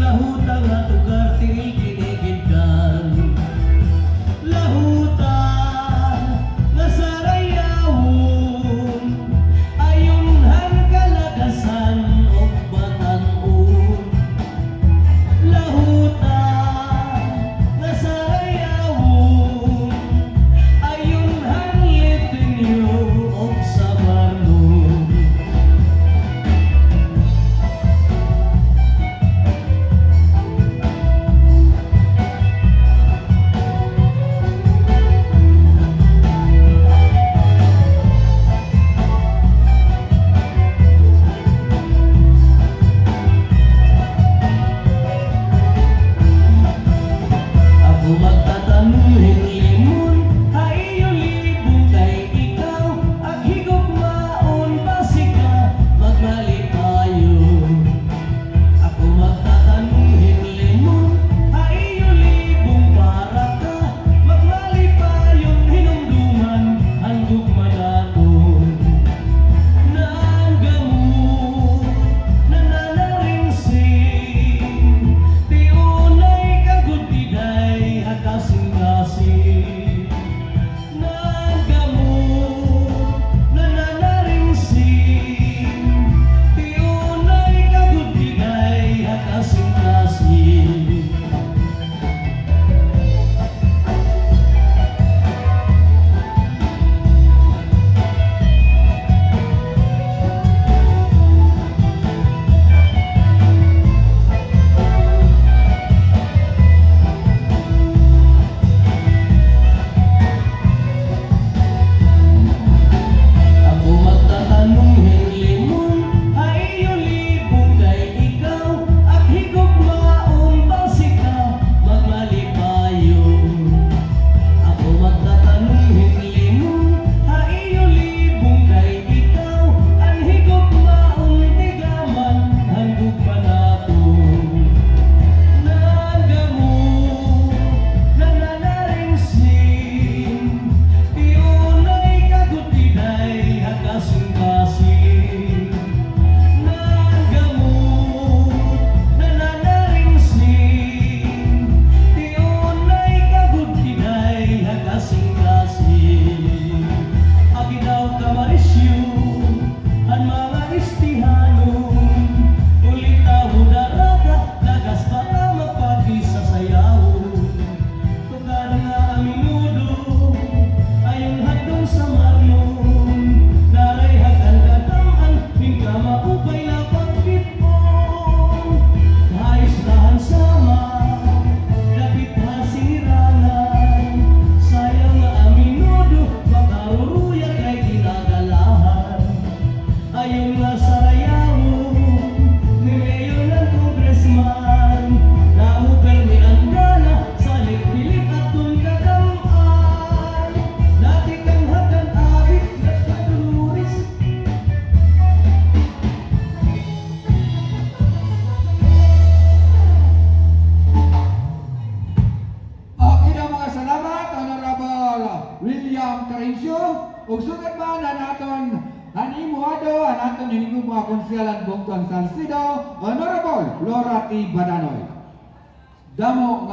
lahuta nga tugar tiil kinigidkan, lahuta nga sarayawon, ayunhan kalagasan og batan-on, lahuta nga sarayawon, ayunhan litinyo og sabarnon. Ako magtatanungin limon, hayo libong kay ikaw, ag higop maon basika, magmalipayon. Ako magtatanungin limon, hayo libong para ka, magmalipayon, hinumduman, handog manaton. Naanggamot, nananaringsing, tiunay kagudbiday, kasing-kasing. Naanggamot, nananaringsing, tiunay kagudbiday, kasing-kasing. Ako magtatanungin limon, hayo libong kay ikaw, at higop maong basika, magmalipayon. Ako magtatanungin limon, hayo libong kay ikaw, at higop maong tigaman, handog manaton. Naanggamot, nananaringsing, tiunay kagudbiday, kasing-kasing. Naanggamot, nananaringsing, tiunay kagudbiday, kasing-kasing. Agidaw ka marisyo, han mga istihanon, ulitaw daraka, lagas pa ka magpati sa sayawon. Tugar nga ang minudo, ayong hadong sa marlon, naray hagan katamaan, hingga maupay na pagpitpon. Ayos lahan sama, dapit hasirangan, sayang nga ang minudo, makaruruya kay ginagalahan. Ayun nga sarayawon, nileyon ng congressman, naupermi ang gana, sa lipilit at tulkadamaan. Dati kang hagan abit, nagkaturis. Okay na mga salamat, Honorable William Carincio. Ug sugad man na naton hanimuado ang aton hinigong mga konselan Bongton Salcido, Honorable Flora T. Badanoy. Damo